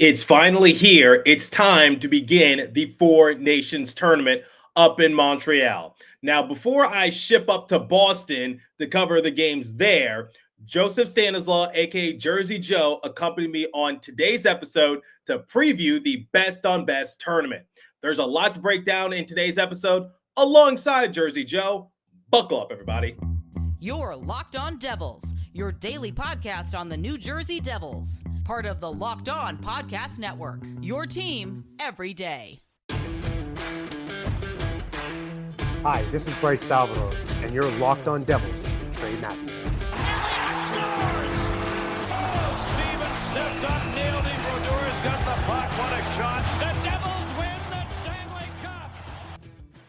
It's finally here. It's time to begin the Four Nations tournament up in Montreal. Now, before I ship up to Boston to cover the games there, Joseph Stanislaw, aka Jersey Joe, accompanied me on today's episode to preview the Best on Best tournament. There's a lot to break down in today's episode alongside Jersey Joe. Buckle up, everybody. You're Locked On Devils, your daily podcast on the New Jersey Devils, part of the Locked On Podcast Network, your team every day. Hi, this is Bryce Salvador, and you're Locked On Devils with Trey Matthews. Scores! Oh, Steven stepped up, nailed it. Brodor's got the puck. What a shot. The Devils win the Stanley Cup.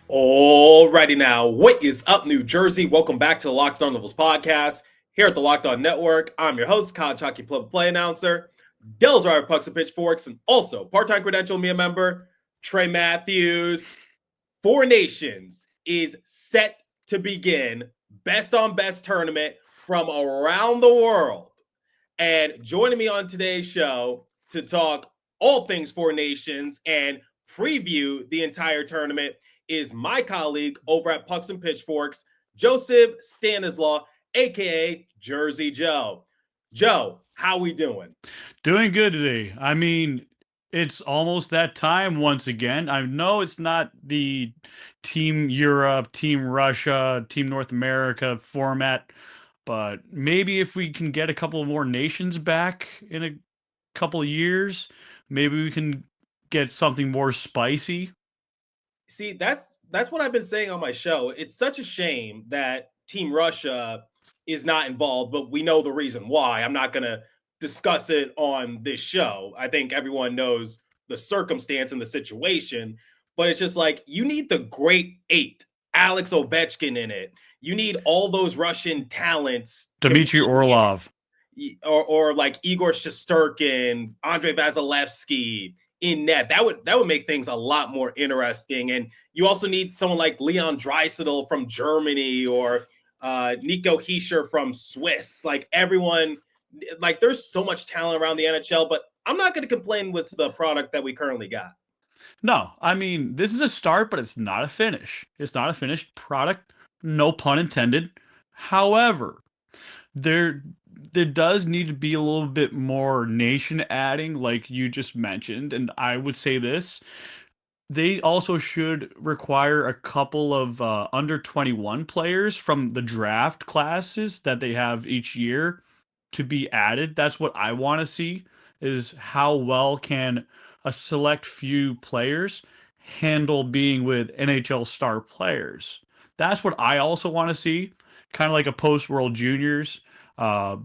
Alrighty now, what is up, New Jersey? Welcome back to the Locked On Devils podcast here at the Locked On Network. I'm your host, college hockey play announcer, Devils Rider Pucks and Pitchforks, and also part-time credential media member, Trey Matthews. Four Nations is set to begin Best on Best tournament from around the world. And joining me on today's show to talk all things Four Nations and preview the entire tournament is my colleague over at Pucks and Pitchforks, Joseph Stanislaw, aka Jersey Joe. Joe, how we doing? Doing good today. I mean, it's almost that time once again. I know it's not the Team Europe, Team Russia, Team North America format, but maybe if we can get a couple more nations back in a couple of years, maybe we can get something more spicy. See, that's what I've been saying on my show. It's such a shame that Team Russia is not involved, but we know the reason why. I'm not going to discuss it on this show. I think everyone knows the circumstance and the situation, but it's just like you need the great eight, Alex Ovechkin in it. You need all those Russian talents. Dmitry Orlov. Or like Igor Shesterkin, Andrei Vasilevsky in net. That would make things a lot more interesting. And you also need someone like Leon Draisaitl from Germany or Nico Hischier from Swiss. Like everyone, like there's so much talent around the NHL, but I'm not going to complain with the product that we currently got. No, I mean, this is a start, but it's not a finish. It's not a finished product, no pun intended. However, there does need to be a little bit more nation adding, like you just mentioned, and I would say this. They also should require a couple of under 21 players from the draft classes that they have each year to be added. That's what I want to see, is how well can a select few players handle being with NHL star players. That's what I also want to see, kind of like a post-World Juniors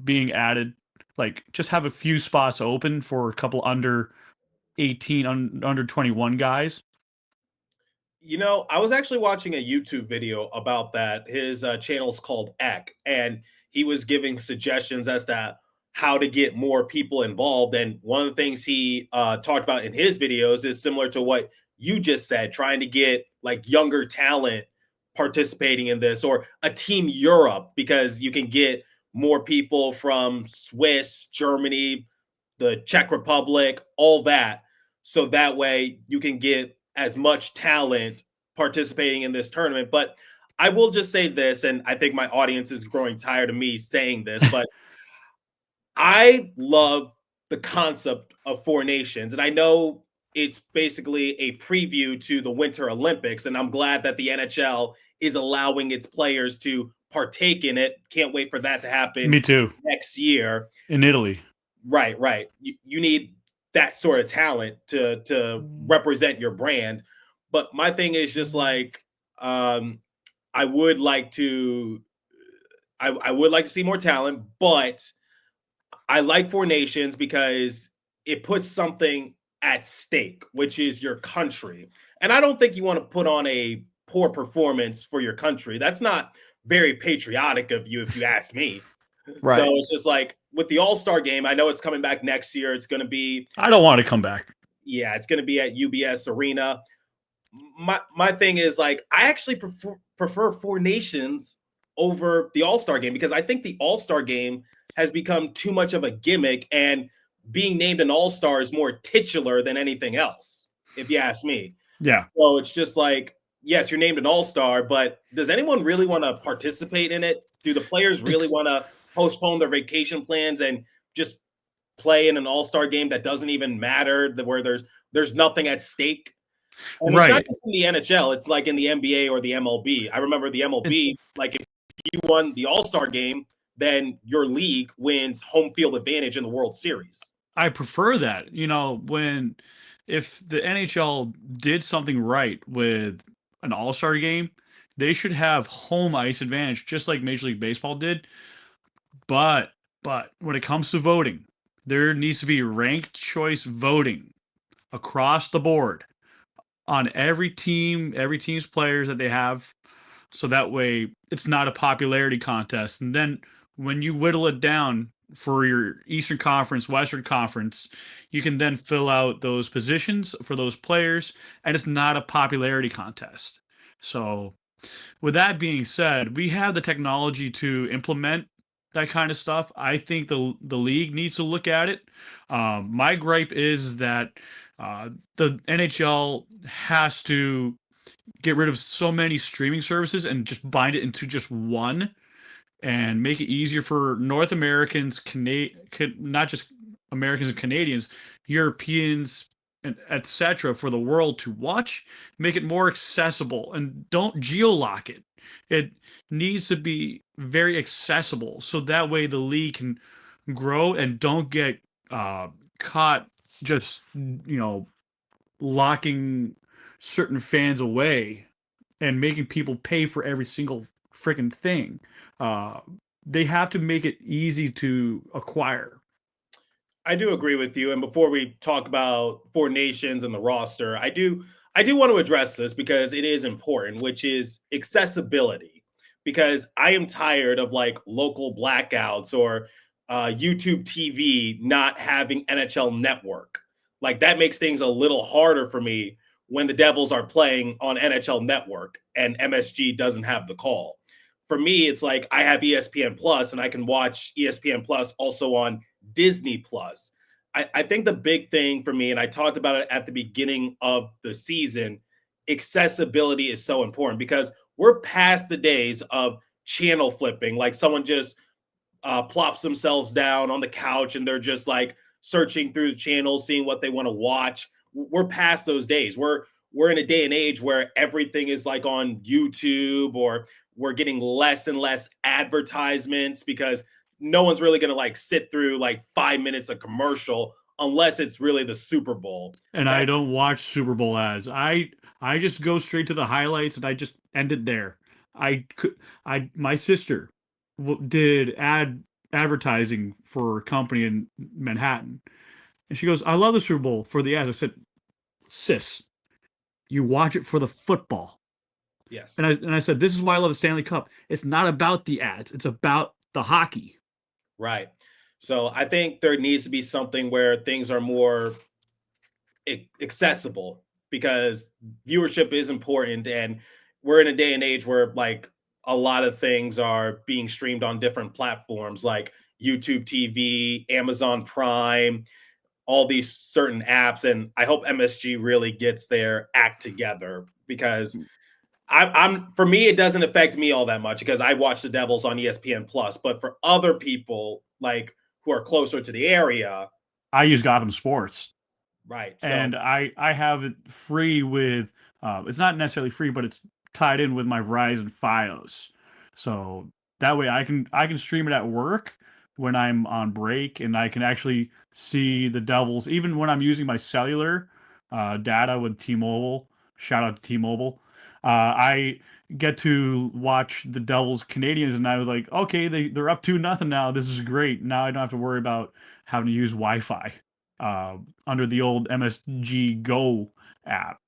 being added, like just have a few spots open for a couple under 18, under 21 guys. You know, I was actually watching a YouTube video about that. His channel's called Eck, and he was giving suggestions as to how to get more people involved. And one of the things he talked about in his videos is similar to what you just said, trying to get like younger talent participating in this, or a Team Europe, because you can get more people from Swiss, Germany, the Czech Republic, all that. So that way you can get as much talent participating in this tournament. But I will just say this, and I think my audience is growing tired of me saying this, but I love the concept of Four Nations. And I know it's basically a preview to the Winter Olympics, and I'm glad that the NHL is allowing its players to partake in it. Can't wait for that to happen. Me too. Next year. In Italy. Right. You need that sort of talent to represent your brand. But my thing is just like, I would like to see more talent, but I like Four Nations because it puts something at stake, which is your country. And I don't think you want to put on a poor performance for your country. That's not very patriotic of you, if you ask me. Right. So it's just like with the All-Star game, I know it's coming back next year. It's going to be... I don't want to come back. Yeah, it's going to be at UBS Arena. My thing is like, I actually prefer Four Nations over the All-Star game because I think the All-Star game has become too much of a gimmick. And being named an all-star is more titular than anything else, if you ask me. Yeah. So it's just like, yes, you're named an all-star, but does anyone really want to participate in it? Do the players really want to postpone their vacation plans and just play in an all-star game that doesn't even matter, where there's nothing at stake? And it's not Right. just in the NHL, it's like in the NBA or the MLB. I remember the MLB, like if you won the All-Star game, then your league wins home field advantage in the World Series. I prefer that. If the NHL did something right with an all-star game, they should have home ice advantage, just like Major League Baseball did. But when it comes to voting, there needs to be ranked choice voting across the board on every team's players that they have. So that way it's not a popularity contest. And then when you whittle it down for your Eastern Conference, Western Conference, you can then fill out those positions for those players, and it's not a popularity contest. So with that being said, we have the technology to implement that kind of stuff. I think the league needs to look at it. My gripe is that the NHL has to get rid of so many streaming services and just bind it into just one, and make it easier for North Americans, not just Americans and Canadians, Europeans, and etc. for the world to watch. Make it more accessible, and don't geolock it. It needs to be very accessible, so that way the league can grow and don't get caught just locking certain fans away and making people pay for every single freaking thing. They have to make it easy to acquire. I do agree with you. And before we talk about Four Nations and the roster, I do want to address this because it is important, which is accessibility. Because I am tired of like local blackouts or YouTube TV not having NHL Network. Like that makes things a little harder for me when the Devils are playing on NHL Network and MSG doesn't have the call. For me, it's like I have ESPN Plus and I can watch ESPN Plus also on Disney Plus. I think the big thing for me, and I talked about it at the beginning of the season, accessibility is so important because we're past the days of channel flipping. Like someone just plops themselves down on the couch and they're just like searching through the channels, seeing what they want to watch. We're past those days. We're in a day and age where everything is like on YouTube, or we're getting less and less advertisements because no one's really going to like sit through like 5 minutes of commercial unless it's really the Super Bowl. And I don't watch Super Bowl ads. I just go straight to the highlights and I just end it there. My sister did advertising for a company in Manhattan, and she goes, "I love the Super Bowl for the ads." I said, "Sis, you watch it for the football." Yes. And I said, "This is why I love the Stanley Cup. It's not about the ads. It's about the hockey." Right. So I think there needs to be something where things are more accessible because viewership is important. And we're in a day and age where like a lot of things are being streamed on different platforms like YouTube TV, Amazon Prime, all these certain apps. And I hope MSG really gets their act together because I'm for me, it doesn't affect me all that much because I watch the Devils on ESPN Plus. But for other people like who are closer to the area, I use Gotham Sports, right? So, and I have it free with. It's not necessarily free, but it's tied in with my Verizon FiOS, so that way I can stream it at work when I'm on break, and I can actually see the Devils even when I'm using my cellular data with T-Mobile. Shout out to T-Mobile. I get to watch the Devils Canadians, and I was like, okay, they're up 2-0 now. This is great. Now I don't have to worry about having to use Wi-Fi under the old MSG Go app.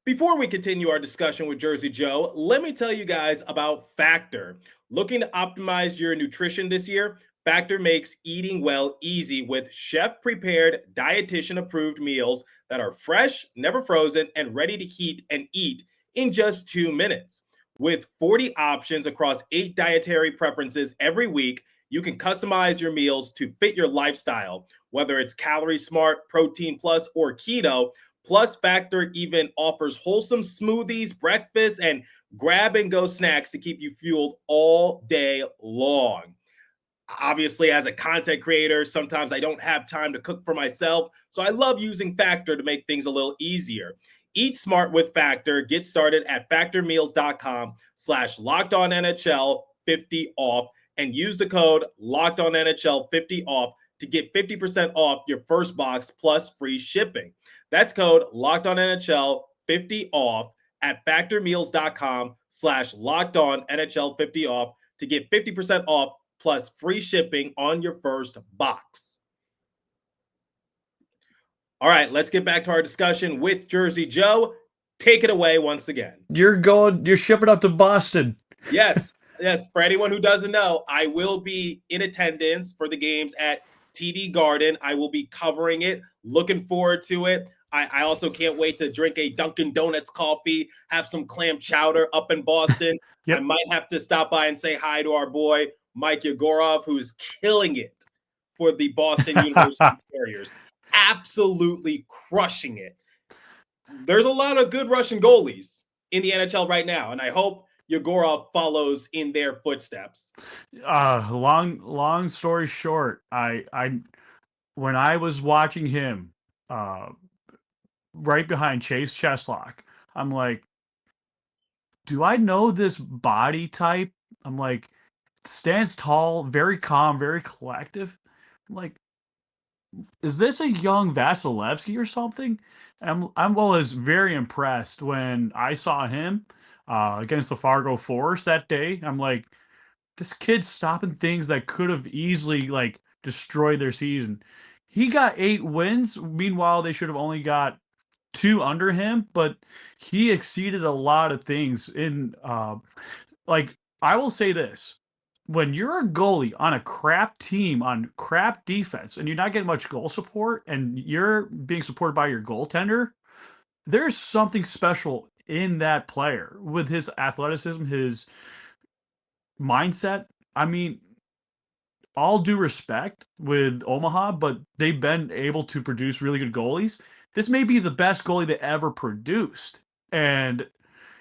before we continue our discussion with Jersey Joe, let me tell you guys about Factor. Looking to optimize your nutrition this year? Factor makes eating well easy with chef-prepared, dietitian-approved meals that are fresh, never frozen, and ready to heat and eat in just 2 minutes. With 40 options across 8 dietary preferences every week, you can customize your meals to fit your lifestyle. whether it's Calorie Smart, Protein Plus, or Keto. Plus Factor even offers wholesome smoothies, breakfast, and grab-and-go snacks to keep you fueled all day long. Obviously, as a content creator, sometimes I don't have time to cook for myself, so I love using Factor to make things a little easier. Eat smart with Factor. Get started at factormeals.com/LockedOnNHL 50 off and use the code LockedOnNHL 50 off to get 50% off your first box plus free shipping. That's code LockedOnNHL 50 off at factormeals.com/LockedOnNHL 50 off to get 50% off plus free shipping on your first box. All right, let's get back to our discussion with Jersey Joe. Take it away once again. You're shipping up to Boston. Yes. For anyone who doesn't know, I will be in attendance for the games at TD Garden. I will be covering it. Looking forward to it. I also can't wait to drink a Dunkin' Donuts coffee, have some clam chowder up in Boston. Yep. I might have to stop by and say hi to our boy, Mike Yegorov, who's killing it for the Boston University Terriers. Absolutely crushing it. There's a lot of good Russian goalies in the NHL right now, and I hope Yegorov follows in their footsteps. Long story short, I when I was watching him right behind Chase Cheslock, I'm like, do I know this body type? I'm like, stands tall, very calm, very collective. I'm like, is this a young Vasilevsky or something? And I'm always very impressed when I saw him against the Fargo Force that day. I'm like, this kid's stopping things that could have easily like destroyed their season. He got 8 wins. Meanwhile, they should have only got 2 under him, but he exceeded a lot of things in like, I will say this. When you're a goalie on a crap team on crap defense and you're not getting much goal support and you're being supported by your goaltender, there's something special in that player with his athleticism, his mindset. I mean, all due respect with Omaha, but they've been able to produce really good goalies. This may be the best goalie they ever produced. And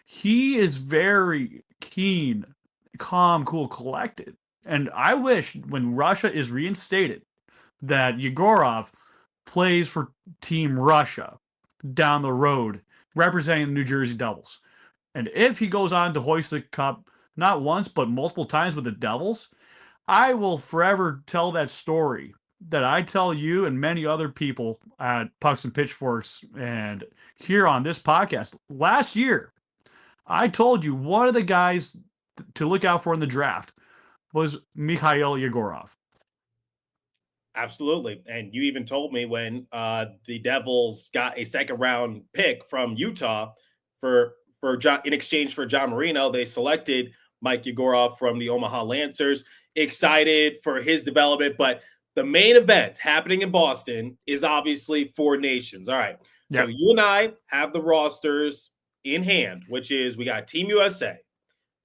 he is very keen, calm, cool, collected. And I wish when Russia is reinstated that Yegorov plays for Team Russia down the road, representing the New Jersey Devils. And if he goes on to hoist the cup, not once, but multiple times with the Devils, I will forever tell that story that I tell you and many other people at Pucks and Pitchforks and here on this podcast. Last year, I told you one of the guys to look out for in the draft was Mikhail Yegorov. Absolutely. And you even told me when the Devils got a second round pick from Utah in exchange for John Marino, they selected Mike Yegorov from the Omaha Lancers. Excited for his development, but the main event happening in Boston is obviously 4 nations. All right. So you and I have the rosters in hand, which is we got Team USA,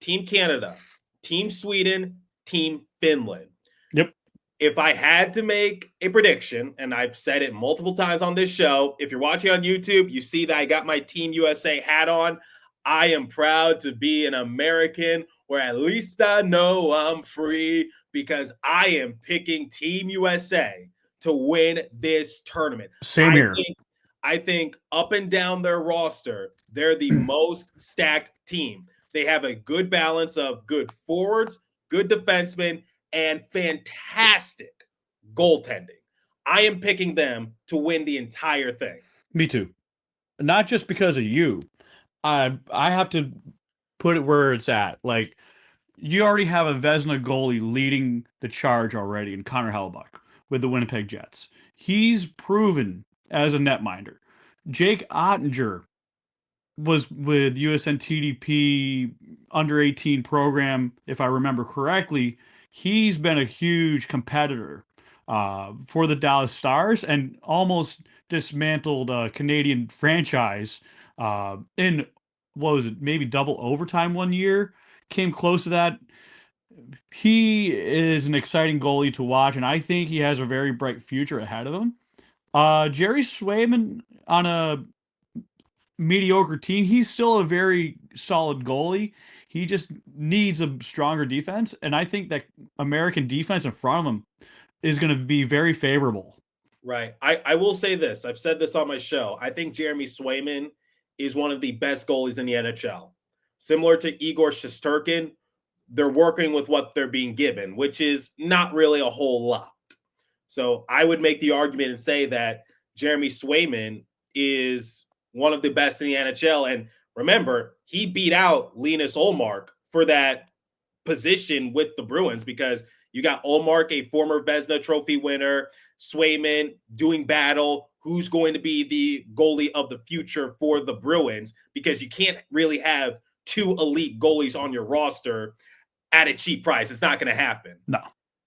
Team Canada, Team Sweden, Team Finland. Yep. If I had to make a prediction, and I've said it multiple times on this show, if you're watching on YouTube, you see that I got my Team USA hat on. I am proud to be an American, or at least I know I'm free, because I am picking Team USA to win this tournament. Same here. I think up and down their roster, they're the most stacked team. They have a good balance of good forwards, good defensemen, and fantastic goaltending. I am picking them to win the entire thing. Me too. Not just because of you. I have to put it where it's at. Like, you already have a Vezina goalie leading the charge already in Connor Hellebuyck with the Winnipeg Jets. He's proven as a netminder. Jake Ottinger was with USNTDP under 18 program, if I remember correctly. He's been a huge competitor for the Dallas Stars and almost dismantled a Canadian franchise in, what was it, maybe double overtime one year. Came close to that. he is an exciting goalie to watch, and I think he has a very bright future ahead of him. Jerry Swayman on a mediocre team, he's still a very solid goalie. He just needs a stronger defense, and I think that American defense in front of him is going to be very favorable. Right. I will say this. I've said this on my show. I think Jeremy Swayman is one of the best goalies in the NHL. Similar to Igor Shesterkin, they're working with what they're being given, which is not really a whole lot. So I would make the argument and say that Jeremy Swayman is one of the best in the NHL. And remember, he beat out Linus Ullmark for that position with the Bruins because you got Ullmark, a former Vezina Trophy winner, Swayman doing battle. Who's going to be the goalie of the future for the Bruins? Because you can't really have two elite goalies on your roster at a cheap price. It's not going to happen. No.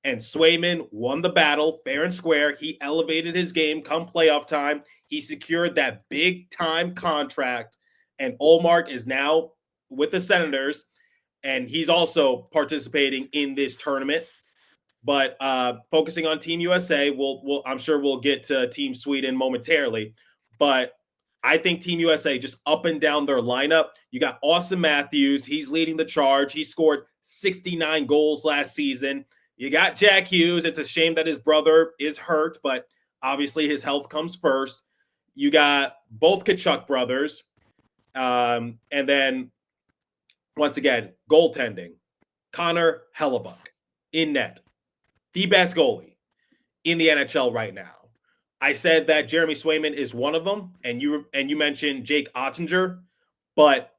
And Swayman won the battle fair and square. He elevated his game come playoff time. He secured that big time contract. And Ullmark is now with the Senators. And he's also participating in this tournament. But focusing on Team USA, I'm sure we'll get to Team Sweden momentarily. But I think Team USA just up and down their lineup. You got Austin Matthews. He's leading the charge. He scored 69 goals last season. You got Jack Hughes. It's a shame that his brother is hurt, but obviously his health comes first. You got both Kachuk brothers. And then, once again, goaltending. Connor Hellebuck in net. The best goalie in the NHL right now. I said that Jeremy Swayman is one of them, and you mentioned Jake Ottinger, but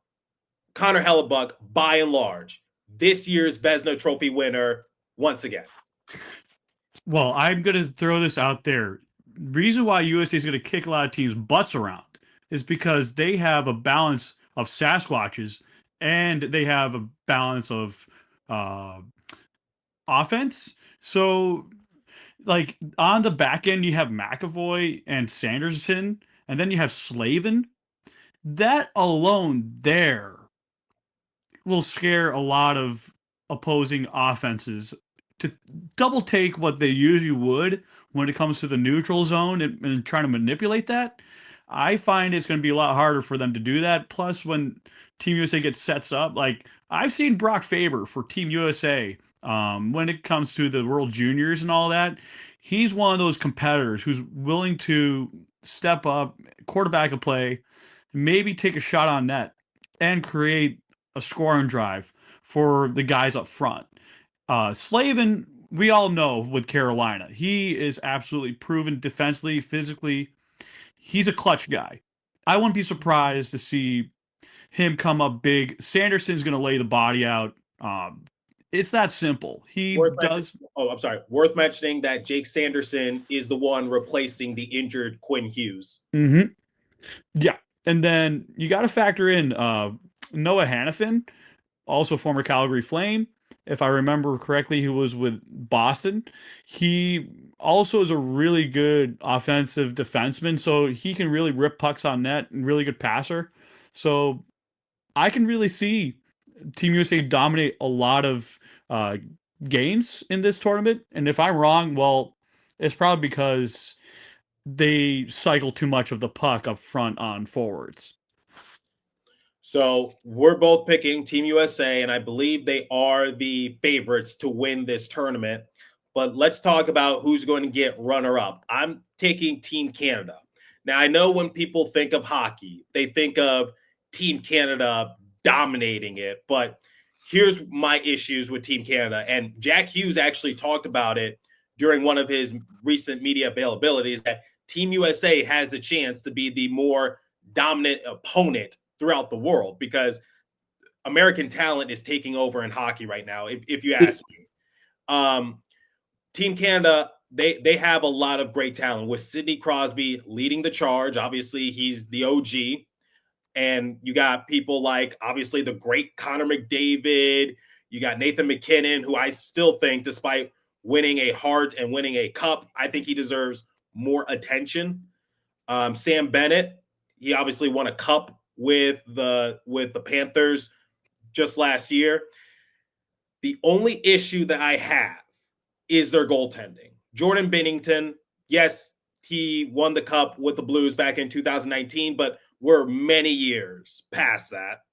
Connor Hellebuck, by and large, this year's Vezina Trophy winner once again. Well, I'm going to throw this out there. Reason why USA is going to kick a lot of teams' butts around is because they have a balance of Sasquatches and they have a balance of offense. So, like, on the back end, you have McAvoy and Sanderson, and then you have Slavin. That alone there will scare a lot of opposing offenses to double take what they usually would when it comes to the neutral zone and trying to manipulate that. I find it's going to be a lot harder for them to do that. Plus, when Team USA gets sets up, like I've seen Brock Faber for Team USA when it comes to the World Juniors and all that. He's one of those competitors who's willing to step up, quarterback a play, maybe take a shot on net, and create a scoring drive for the guys up front. Slavin, we all know with Carolina, he is absolutely proven defensively, physically. He's a clutch guy. I wouldn't be surprised to see him come up big. Sanderson's going to lay the body out. It's that simple. Worth mentioning that Jake Sanderson is the one replacing the injured Quinn Hughes. Mm-hmm. Yeah. And then you got to factor in Noah Hannafin, also former Calgary Flame. If I remember correctly, he was with Boston. He also is a really good offensive defenseman, so he can really rip pucks on net and really good passer. So I can really see Team USA dominate a lot of games in this tournament. And if I'm wrong, well, it's probably because they cycle too much of the puck up front on forwards. So we're both picking Team USA, and I believe they are the favorites to win this tournament. But let's talk about who's going to get runner-up. I'm taking Team Canada. Now, I know when people think of hockey, they think of Team Canada dominating it. But here's my issues with Team Canada. And Jack Hughes actually talked about it during one of his recent media availabilities, that Team USA has a chance to be the more dominant opponent throughout the world because American talent is taking over in hockey right now, if you ask me. Team Canada, they have a lot of great talent with Sidney Crosby leading the charge. Obviously, he's the OG. And you got people like, obviously, the great Connor McDavid. You got Nathan McKinnon, who I still think, despite winning a Hart and winning a cup, I think he deserves more attention. Sam Bennett, he obviously won a cup with the Panthers just last year. The only issue that I have is their goaltending. Jordan Binnington, yes, he won the cup with the Blues back in 2019, but we're many years past that.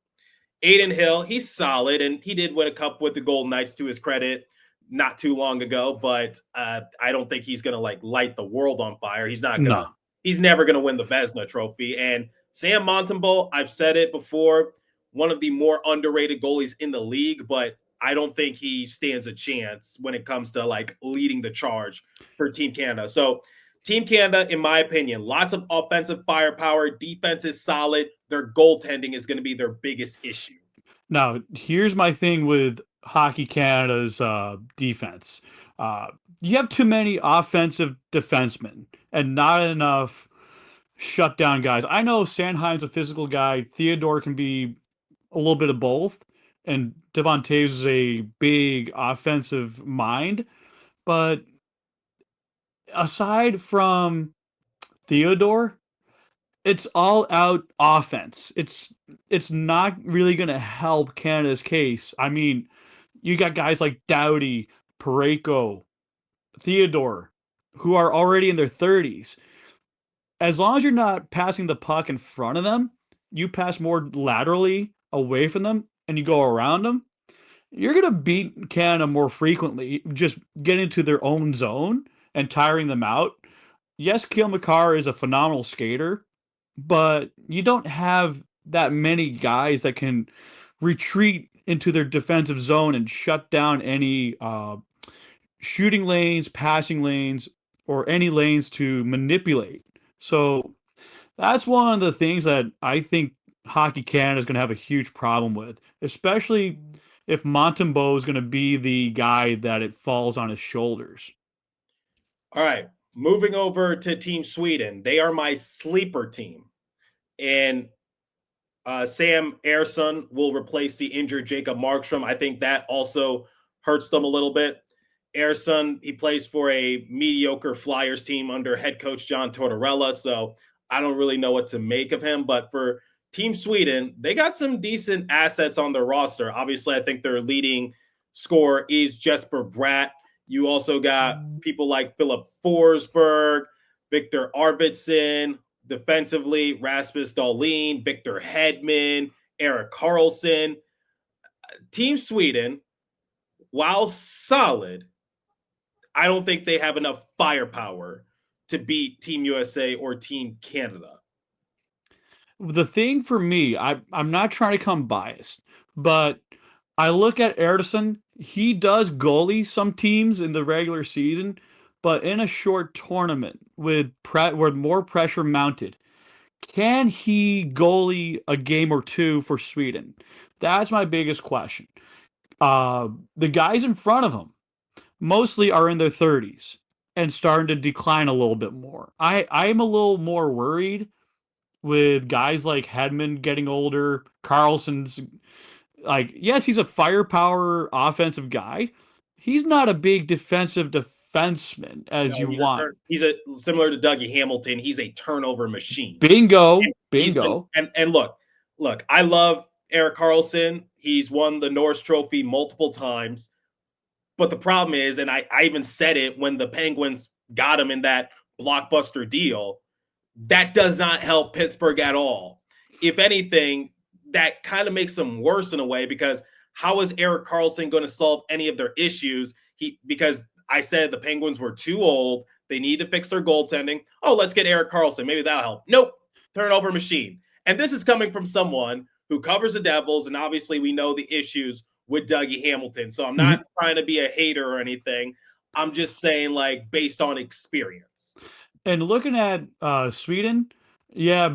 Aiden Hill, he's solid, and he did win a cup with the Golden Knights to his credit not too long ago, but I don't think he's going to like light the world on fire. He's not going to, No. he's never going to win the Vezina trophy. And Sam Montembeault, I've said it before, one of the more underrated goalies in the league, but I don't think he stands a chance when it comes to like leading the charge for Team Canada. So Team Canada, in my opinion, lots of offensive firepower. Defense is solid. Their goaltending is going to be their biggest issue. Now, here's my thing with Hockey Canada's defense. You have too many offensive defensemen and not enough shutdown guys. I know Sanheim's a physical guy. Theodore can be a little bit of both. And Devon Toews is a big offensive mind. But aside from Theodore, it's all out offense. It's not really going to help Canada's case. I mean, you got guys like Doughty, Parayko, Theodore, who are already in their 30s. As long as you're not passing the puck in front of them, you pass more laterally away from them and you go around them, you're going to beat Canada more frequently. Just get into their own zone and tiring them out. Yes, Cale Makar is a phenomenal skater, but you don't have that many guys that can retreat into their defensive zone and shut down any shooting lanes, passing lanes, or any lanes to manipulate. So that's one of the things that I think Hockey Canada is going to have a huge problem with, especially if Montembeault is going to be the guy that it falls on his shoulders. All right, moving over to Team Sweden. They are my sleeper team. And Sam Ersson will replace the injured Jacob Markstrom. I think that also hurts them a little bit. Ersson, he plays for a mediocre Flyers team under head coach John Tortorella, so I don't really know what to make of him. But for Team Sweden, they got some decent assets on their roster. Obviously, I think their leading scorer is Jesper Bratt. You also got people like Philip Forsberg, Victor Arvidsson, defensively, Rasmus Dahlin, Victor Hedman, Erik Karlsson. Team Sweden, while solid, I don't think they have enough firepower to beat Team USA or Team Canada. The thing for me, I'm not trying to come biased, but I look at Ederson. He does goalie some teams in the regular season, but in a short tournament with more pressure mounted, can he goalie a game or two for Sweden? That's my biggest question. The guys in front of him mostly are in their 30s and starting to decline a little bit more. I'm a little more worried with guys like Hedman getting older. Carlson's like, yes, he's a firepower offensive guy. He's not a big defensive defenseman as you want. He's similar to Dougie Hamilton. He's a turnover machine. Bingo. And look, I love Erik Karlsson. He's won the Norris Trophy multiple times. But the problem is, and I even said it when the Penguins got him in that blockbuster deal, that does not help Pittsburgh at all. If anything, that kind of makes them worse in a way, because how is Erik Karlsson going to solve any of their issues? Because I said the Penguins were too old. They need to fix their goaltending. Oh, let's get Erik Karlsson. Maybe that'll help. Nope. Turnover machine. And this is coming from someone who covers the Devils, and obviously we know the issues with Dougie Hamilton. So I'm not trying to be a hater or anything. I'm just saying, like, based on experience. And looking at Sweden, yeah,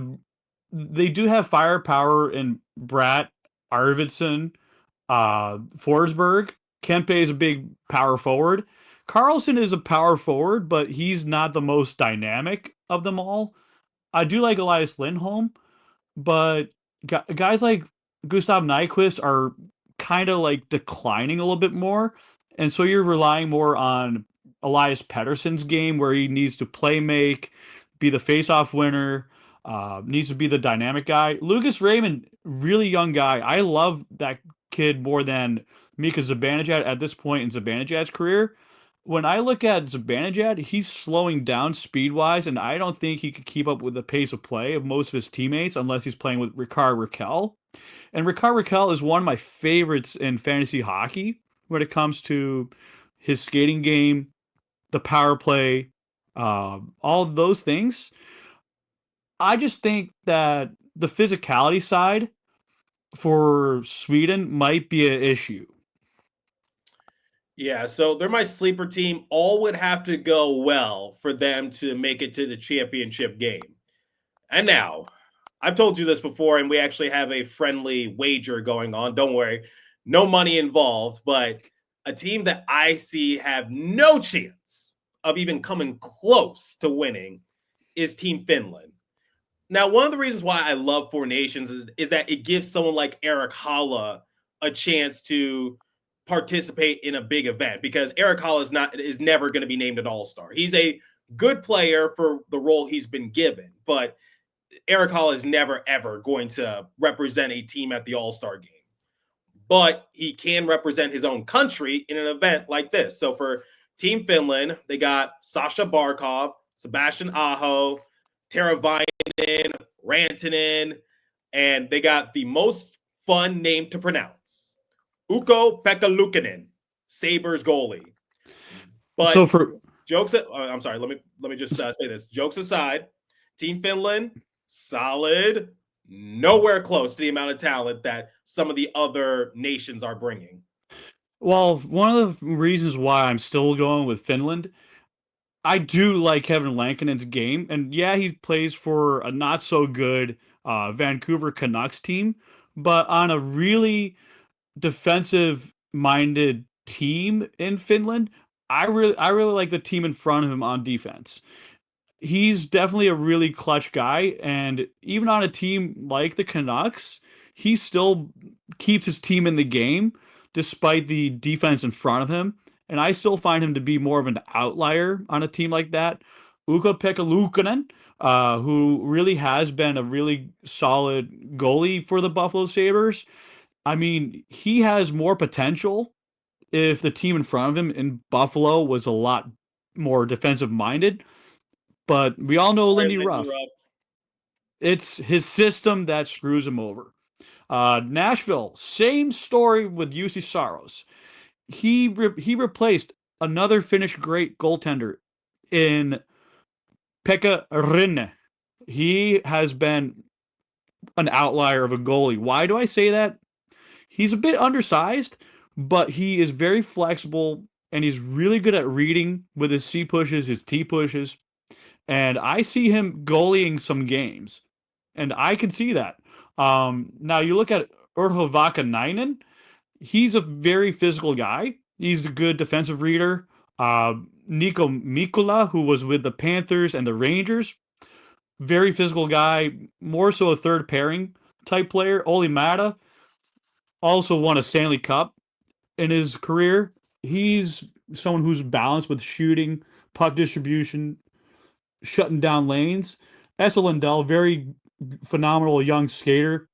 they do have firepower in Bratt, Arvidsson, Forsberg. Kempe is a big power forward. Carlson is a power forward, but he's not the most dynamic of them all. I do like Elias Lindholm, but guys like Gustav Nyquist are kind of like declining a little bit more. And so you're relying more on Elias Pettersson's game, where he needs to play make, be the face-off winner, needs to be the dynamic guy. Lucas Raymond, really young guy. I love that kid more than Mika Zibanejad at this point in Zibanejad's career. When I look at Zibanejad, he's slowing down speed-wise, and I don't think he could keep up with the pace of play of most of his teammates unless he's playing with Ricard Raquel. And Ricard Raquel is one of my favorites in fantasy hockey when it comes to his skating game, the power play, all of those things. I just think that the physicality side for Sweden might be an issue. Yeah, so they're my sleeper team. All would have to go well for them to make it to the championship game. And now, I've told you this before, and we actually have a friendly wager going on. Don't worry, no money involved, but a team that I see have no chance of even coming close to winning is Team Finland. Now, one of the reasons why I love Four Nations is that it gives someone like Eric Holla a chance to participate in a big event, because Eric Holla is never going to be named an all-star. He's a good player for the role he's been given, but Eric Holla is never ever going to represent a team at the all-star game. But he can represent his own country in an event like this. So for Team Finland, they got Sasha Barkov, Sebastian Aho, Teravainen, Rantanen, and they got the most fun name to pronounce, Ukko-Pekka Luukkonen, Sabres goalie. But So for I'm sorry. Let me just say this. Jokes aside, Team Finland, solid, nowhere close to the amount of talent that some of the other nations are bringing. Well, one of the reasons why I'm still going with Finland, I do like Kevin Lankinen's game, and yeah, he plays for a not so good Vancouver Canucks team, but on a really defensive-minded team in Finland, I really like the team in front of him on defense. He's definitely a really clutch guy, and even on a team like the Canucks, he still keeps his team in the game despite the defense in front of him. And I still find him to be more of an outlier on a team like that. Ukko-Pekka Luukkonen, who really has been a really solid goalie for the Buffalo Sabres. I mean, he has more potential if the team in front of him in Buffalo was a lot more defensive minded. But we all know Sorry, Lindy Lindy Ruff. Ruff. It's his system that screws him over. Nashville, same story with UC Saros. He replaced another Finnish great goaltender in Pekka Rinne. He has been an outlier of a goalie. Why do I say that? He's a bit undersized, but he is very flexible and he's really good at reading with his C pushes, his T pushes. And I see him goalieing some games, and I can see that. Now you look at Urho Vakanainen. He's a very physical guy. He's a good defensive reader. Nico Mikula, who was with the Panthers and the Rangers, very physical guy, more so a third pairing type player. Oli Mata also won a Stanley Cup in his career. He's someone who's balanced with shooting, puck distribution, shutting down lanes. Esa Lindell, very phenomenal young skater,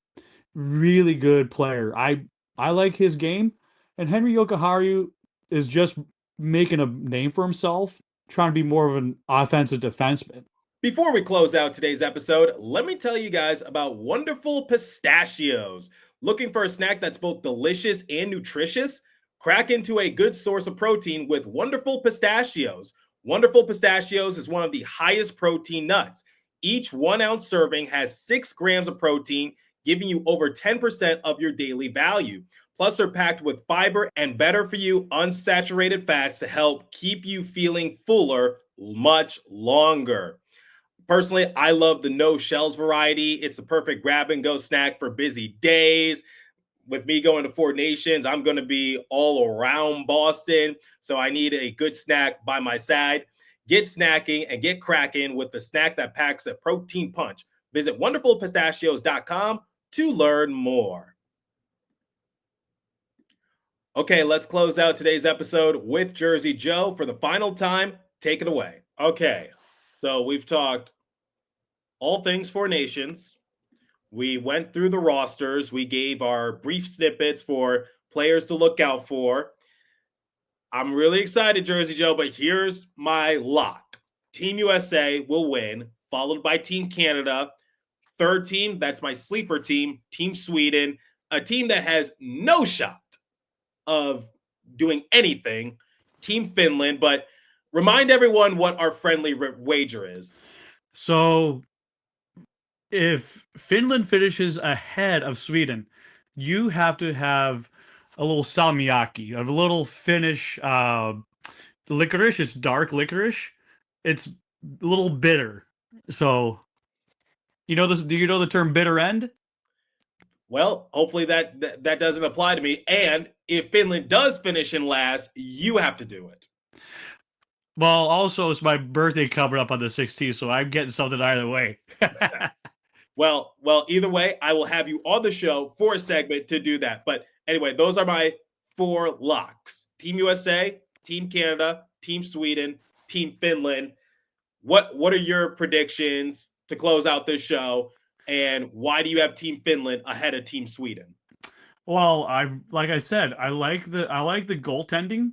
really good player. I like his game, and Henry Jokiharju is just making a name for himself, trying to be more of an offensive defenseman. Before we close out today's episode, let me tell you guys about Wonderful Pistachios. Looking for a snack that's both delicious and nutritious? Crack into a good source of protein with Wonderful Pistachios. Wonderful Pistachios is one of the highest protein nuts. Each 1 ounce serving has 6 grams of protein, giving you over 10% of your daily value. Plus, they're packed with fiber and better for you unsaturated fats to help keep you feeling fuller much longer. Personally, I love the no shells variety. It's the perfect grab and go snack for busy days. With me going to Four Nations, I'm going to be all around Boston, so I need a good snack by my side. Get snacking and get cracking with the snack that packs a protein punch. Visit wonderfulpistachios.com to learn more. Okay, let's close out today's episode with Jersey Joe for the final time. Take it away. Okay, so we've talked all things Four Nations. We went through the rosters. We gave our brief snippets for players to look out for. I'm really excited, Jersey Joe, but here's my lock. Team USA will win, followed by Team Canada. Third team, that's my sleeper team, Team Sweden, a team that has no shot of doing anything, Team Finland. But remind everyone what our friendly wager is. So if Finland finishes ahead of Sweden, you have to have a little salmiakki, a little Finnish licorice. It's dark licorice. It's a little bitter. So you know this. Do you know the term bitter end? Well, hopefully that doesn't apply to me. And if Finland does finish in last, you have to do it. Well, also it's my birthday coming up on the 16th, so I'm getting something either way. Well, either way, I will have you on the show for a segment to do that. But anyway, those are my 4 locks. Team USA, Team Canada, Team Sweden, Team Finland. What are your predictions to close out this show? And why do you have Team Finland ahead of Team Sweden? Well, like I said, I like the goaltending.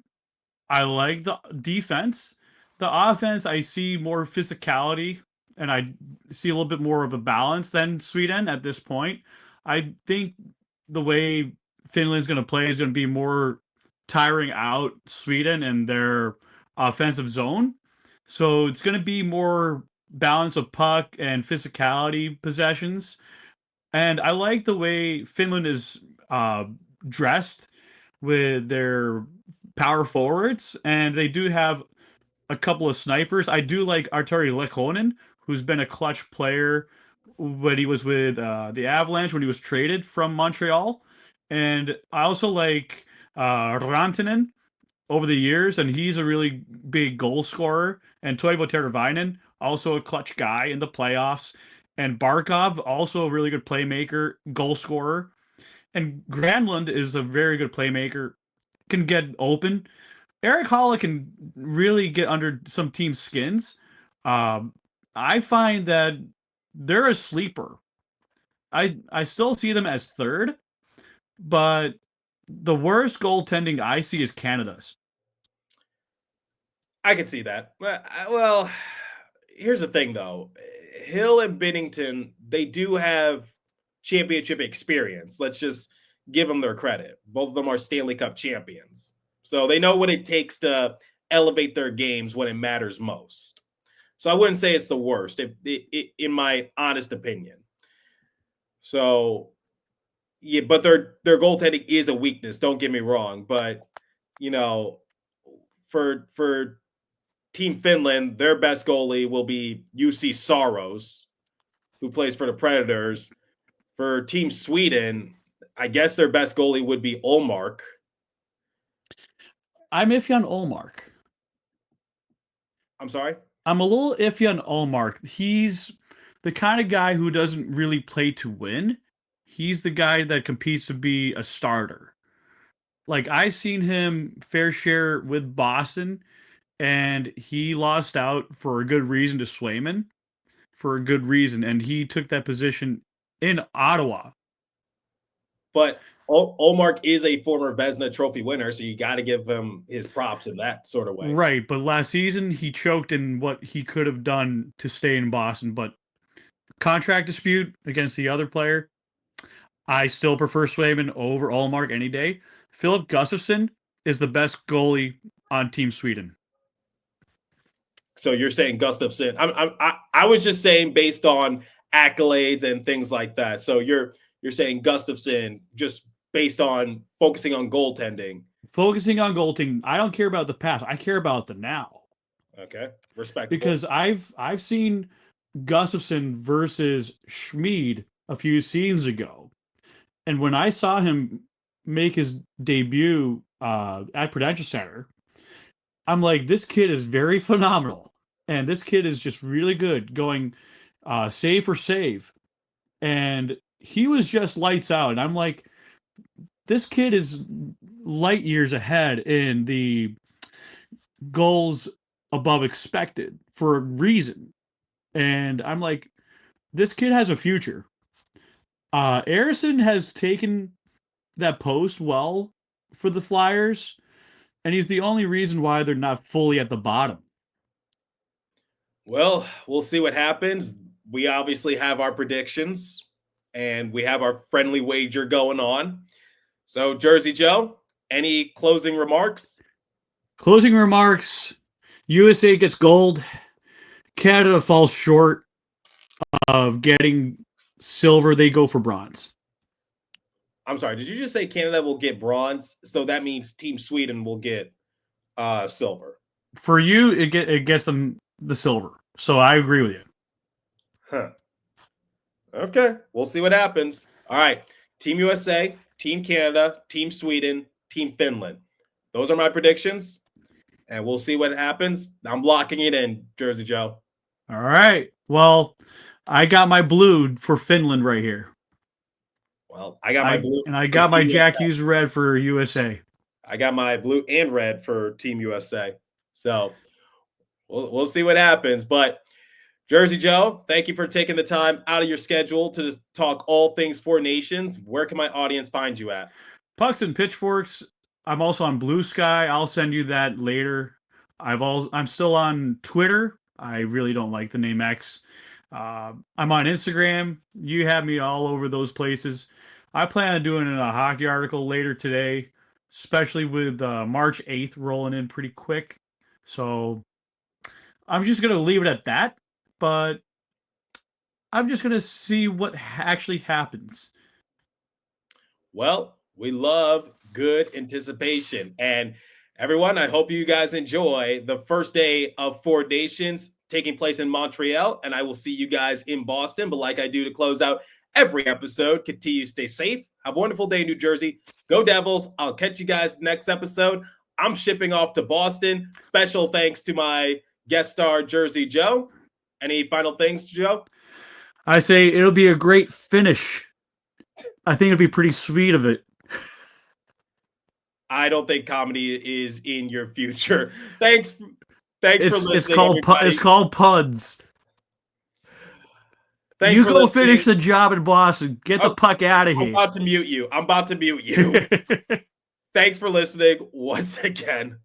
I like the defense. The offense, I see more physicality, and I see a little bit more of a balance than Sweden at this point. I think the way Finland's going to play is going to be more tiring out Sweden and their offensive zone. So it's going to be more balance of puck and physicality possessions. And I like the way Finland is dressed with their power forwards, and they do have a couple of snipers. I do like Arturi Lehkonen, who's been a clutch player when he was with the Avalanche, when he was traded from Montreal. And I also like Rantanen over the years, and he's a really big goal scorer. And Toivo Teravainen, also a clutch guy in the playoffs. And Barkov, also a really good playmaker, goal scorer. And Granlund is a very good playmaker, can get open. Eric Holla can really get under some teams' skins. I find that they're a sleeper. I still see them as third, but the worst goaltending I see is Canada's. I can see that. Well, here's the thing, though. Hill and Binnington, they do have championship experience. Let's just give them their credit. Both of them are Stanley Cup champions. So they know what it takes to elevate their games when it matters most. So I wouldn't say it's the worst, in my honest opinion. So, yeah, but their goaltending is a weakness. Don't get me wrong. But, for Team Finland, their best goalie will be UC Saros, who plays for the Predators. For Team Sweden, I guess their best goalie would be Ullmark. I'm iffy on Ullmark. I'm sorry? I'm a little iffy on Ullmark. He's the kind of guy who doesn't really play to win. He's the guy that competes to be a starter. Like, I seen him fair share with Boston, and he lost out for a good reason to Swayman, for a good reason, and he took that position in Ottawa. But Ullmark is a former Vezina Trophy winner, so you got to give him his props in that sort of way. Right, but last season he choked in what he could have done to stay in Boston, but contract dispute against the other player, I still prefer Swayman over Ullmark any day. Philip Gustafsson is the best goalie on Team Sweden. So you're saying Gustafsson? I was just saying based on accolades and things like that. So you're saying Gustafsson just based on focusing on goaltending. Focusing on goaltending. I don't care about the past. I care about the now. Okay, respect. Because I've seen Gustafsson versus Schmid a few seasons ago, and when I saw him make his debut at Prudential Center, I'm like, this kid is very phenomenal, and this kid is just really good, going save for save, and he was just lights out. And I'm like, this kid is light years ahead in the goals above expected for a reason. And I'm like, this kid has a future. Arison has taken that post well for the Flyers, and he's the only reason why they're not fully at the bottom. Well, we'll see what happens. We obviously have our predictions and we have our friendly wager going on. So, Jersey Joe, any closing remarks? Closing remarks: USA gets gold. Canada falls short of getting silver. They go for bronze. I'm sorry, did you just say Canada will get bronze? So that means Team Sweden will get silver. For you, it gets them the silver. So I agree with you. Huh. Okay, we'll see what happens. All right, Team USA, Team Canada, Team Sweden, Team Finland. Those are my predictions, and we'll see what happens. I'm locking it in, Jersey Joe. All right. Well, I got my blue for Finland right here. Well, I got my blue. And I got my Team Jack USA. Hughes red for USA. I got my blue and red for Team USA. So we'll see what happens. But Jersey Joe, thank you for taking the time out of your schedule to just talk all things Four Nations. Where can my audience find you at? Pucks and Pitchforks. I'm also on Blue Sky. I'll send you that later. I'm still on Twitter. I really don't like the name X. I'm on Instagram. You have me all over those places. I plan on doing a hockey article later today, especially with March 8th rolling in pretty quick. So I'm just going to leave it at that, but I'm just going to see what actually happens. Well, we love good anticipation. And everyone, I hope you guys enjoy the first day of Four Nations taking place in Montreal. And I will see you guys in Boston. But like I do to close out every episode, continue to stay safe. Have a wonderful day in New Jersey. Go Devils. I'll catch you guys next episode. I'm shipping off to Boston. Special thanks to my guest star, Jersey Joe. Any final things, Joe? I say it'll be a great finish. I think it'll be pretty sweet of it. I don't think comedy is in your future. Thanks for listening. It's called Puds. Thanks you for go listening. finish the job in Boston. Get the puck out of here. I'm about to mute you. Thanks for listening once again.